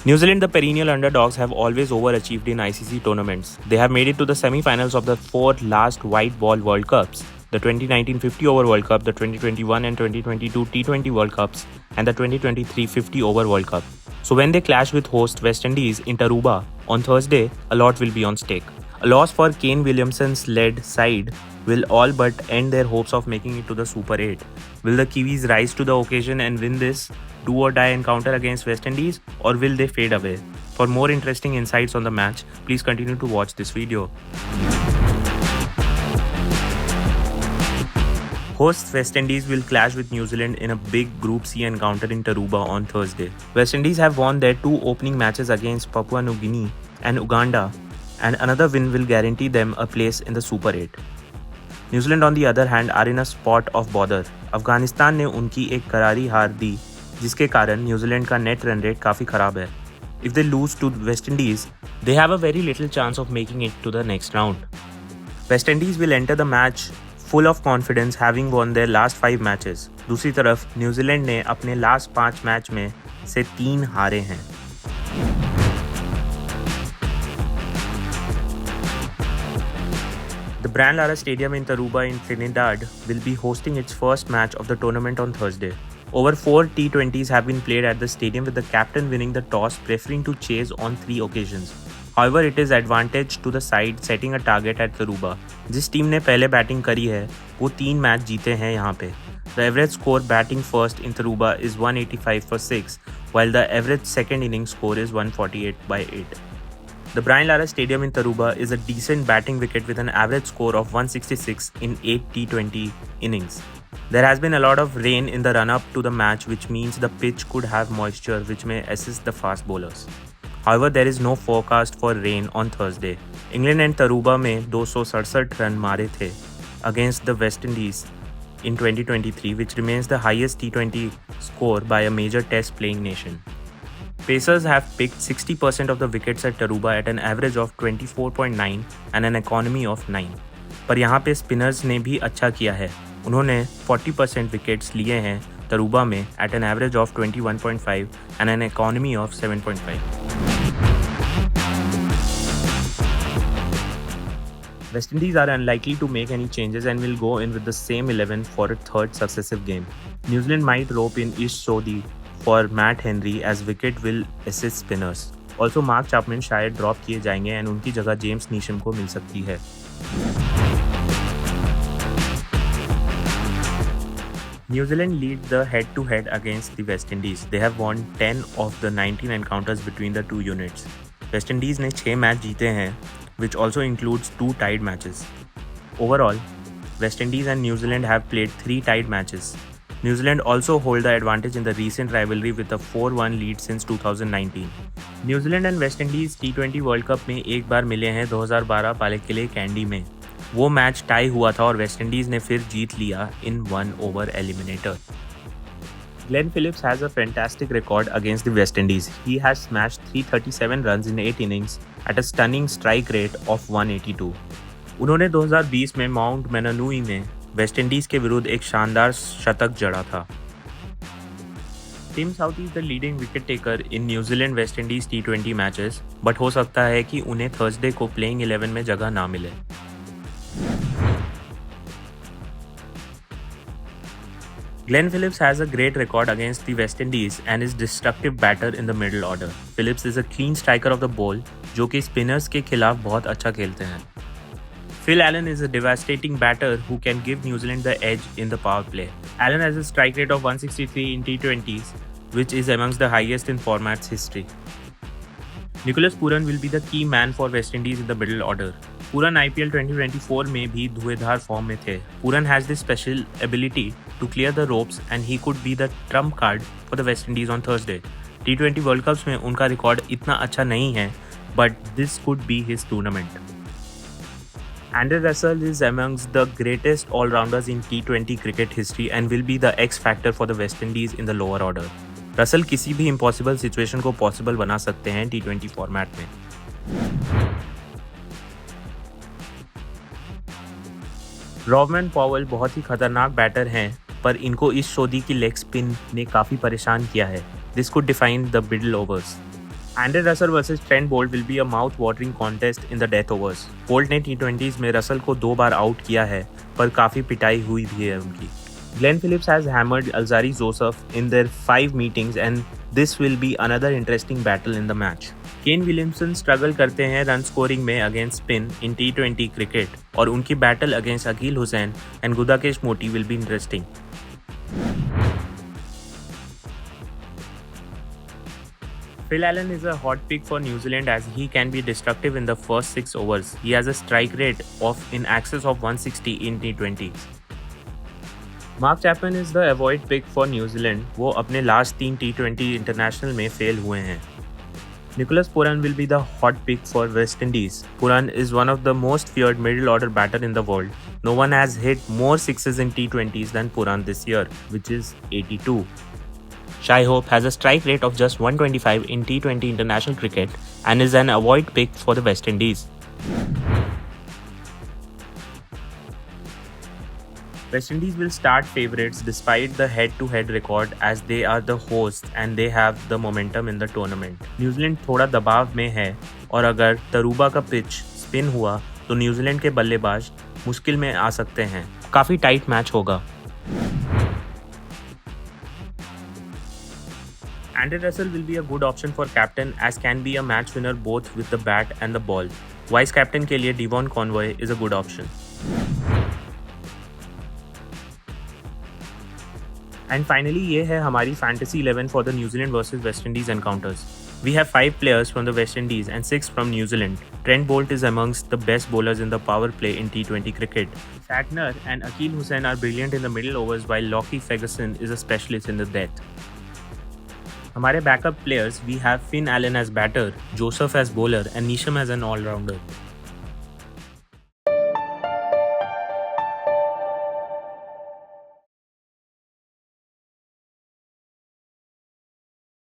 New Zealand, the perennial underdogs, have always overachieved in ICC tournaments. They have made it to the semi-finals of the 4 last white ball World Cups: the 2019 50 over World Cup, the 2021 and 2022 T20 World Cups, and the 2023 50 over World Cup. So when they clash with host West Indies in Tarouba on Thursday, a lot will be on stake. A loss for Kane Williamson's led side will all but end their hopes of making it to the Super 8. Will the Kiwis rise to the occasion and win this do or die encounter against West Indies, or will they fade away? For more interesting insights on the match, please continue to watch this video. Hosts West Indies will clash with New Zealand in a big Group C encounter in Tarouba on Thursday. West Indies have won their 2 opening matches against Papua New Guinea and Uganda, and another win will guarantee them a place in the Super 8. New Zealand on the other hand are in a spot of bother. Afghanistan ने उनकी एक करारी हार दी, जिसके कारण New Zealand का net run rate काफ़ी ख़राब है. If they lose to West Indies, they have a very little chance of making it to the next round. West Indies will enter the match full of confidence, having won their last 5 matches. दूसरी तरफ New Zealand ने अपने last 5 match में से 3 हारे हैं. The Brian Lara Stadium in Tarouba in Trinidad will be hosting its first match of the tournament on Thursday. Over 4 T20s have been played at the stadium, with the captain winning the toss, preferring to chase on 3 occasions. However, it is advantage to the side setting a target at Tarouba. जिस team ने पहले batting करी है वो 3 match जीते हैं यहाँ पे. The average score batting first in Tarouba is 185 for 6, while the average second innings score is 148 by 8. The Brian Lara Stadium in Tarouba is a decent batting wicket with an average score of 166 in 8 T20 innings. There has been a lot of rain in the run-up to the match, which means the pitch could have moisture which may assist the fast bowlers. However, there is no forecast for rain on Thursday. England and Tarouba में 267 run मारे थे against the West Indies in 2023, which remains the highest T20 score by a major test playing nation. Pacers have picked 60% of the wickets at Tarouba at an average of 24.9 and an economy of 9. पर यहाँ पे spinners ने भी अच्छा किया है. उन्होंने 40% wickets लिए हैं तरूबा में at an average of 21.5 and an economy of 7.5. West Indies are unlikely to make any changes and will go in with the same 11 for a third successive game. New Zealand might rope in Ish Sodhi for Matt Henry as wicket will assist spinners. Also, Mark Chapman शायद drop किए जाएंगे and उनकी जगह James Neesham को मिल सकती है. New Zealand lead the head-to-head against the West Indies. They have won 10 of the 19 encounters between the two units. West Indies ने 6 match जीते हैं, which also includes 2 tied matches. Overall, West Indies and New Zealand have played 3 tied matches. New Zealand also hold the advantage in the recent rivalry with a 4-1 lead since 2019. New Zealand and West Indies T20 World Cup में एक बार मिले हैं 2012 पालेकिले candy में. वो match tie हुआ था और West Indies ने फिर जीत लिया in 1 over eliminator. Glenn Phillips has a fantastic record against the West Indies. He has smashed 337 runs in 8 innings at a stunning strike rate of 182. उन्होंने 2020 में माउंट मैनानुई में वेस्ट इंडीज के विरुद्ध एक शानदार शतक जड़ा था. Tim Southee is the leading wicket taker in New Zealand West Indies T20 matches, but हो सकता है कि उन्हें थर्सडे को प्लेइंग 11 में जगह ना मिले. Glenn Phillips has a great record against the West Indies and is destructive batter in the middle order. Phillips is a clean striker of the ball, जो कि स्पिनर्स के खिलाफ बहुत अच्छा खेलते हैं. Phil Allen is a devastating batter who can give New Zealand the edge in the power play. Allen has a strike rate of 163 in T20s, which is amongst the highest in format's history. Nicholas Pooran will be the key man for West Indies in the middle order. Pooran IPL 2024 में भी धुएंधार form में थे. Pooran has this special ability to clear the ropes and he could be the trump card for the West Indies on Thursday. T20 World Cups में उनका record इतना अच्छा नहीं है, but this could be his tournament. Andre Russell is amongst the greatest all-rounders in T20 cricket history and will be the X factor for the West Indies in the lower order. Russell किसी भी impossible situation को possible बना सकते हैं T20 format में. रॉबमैन Powell बहुत ही खतरनाक batter हैं, पर इनको इस सोदी की लेग स्पिन ने काफ़ी परेशान किया है. This could define the middle overs. Andre Russell versus Trent Boult will be a mouth watering contest in the death overs. Bolt ने टी20s में रसल को 2 बार आउट किया है, पर काफ़ी पिटाई हुई भी है उनकी। Glenn Phillips has hammered Alzarri Joseph in their 5 meetings and this will be another interesting battle in the match. Kane Williamson struggle करते हैं रन स्कोरिंग में against spin in T20 cricket और उनकी battle against Akeal Hosein and Gudakesh Motie will be interesting. Phil Allen is a hot pick for New Zealand as he can be destructive in the first 6 overs. He has a strike rate of in excess of 160 in T20s. Mark Chapman is the avoid pick for New Zealand. वो अपने last 3 T20 international में fail हुए हैं। Nicholas Pooran will be the hot pick for West Indies. Pooran is one of the most feared middle order batter in the world. No one has hit more sixes in T20s than Pooran this year, which is 82. Shai Hope has a strike rate of just 125 in T20 international cricket and is an avoid pick for the West Indies. West Indies will start favourites despite the head-to-head record as they are the hosts and they have the momentum in the tournament. New Zealand थोड़ा दबाव में है और अगर तरूबा का pitch spin हुआ तो New Zealand के बल्लेबाज मुश्किल में आ सकते हैं। काफ़ी टाइट मैच होगा। Andre Russell will be a good option for captain as can be a match winner both with the bat and the ball. Vice captain के लिए Devon Conway is a good option. And finally ये है हमारी fantasy 11 for the New Zealand versus West Indies encounters. We have 5 players from the West Indies and 6 from New Zealand. Trent Boult is amongst the best bowlers in the power play in T20 cricket. Shatner and Akeal Hussain are brilliant in the middle overs while Lockie Ferguson is a specialist in the death. हमारे backup players we have Finn Allen as batter, Joseph as bowler and Neesham as an allrounder.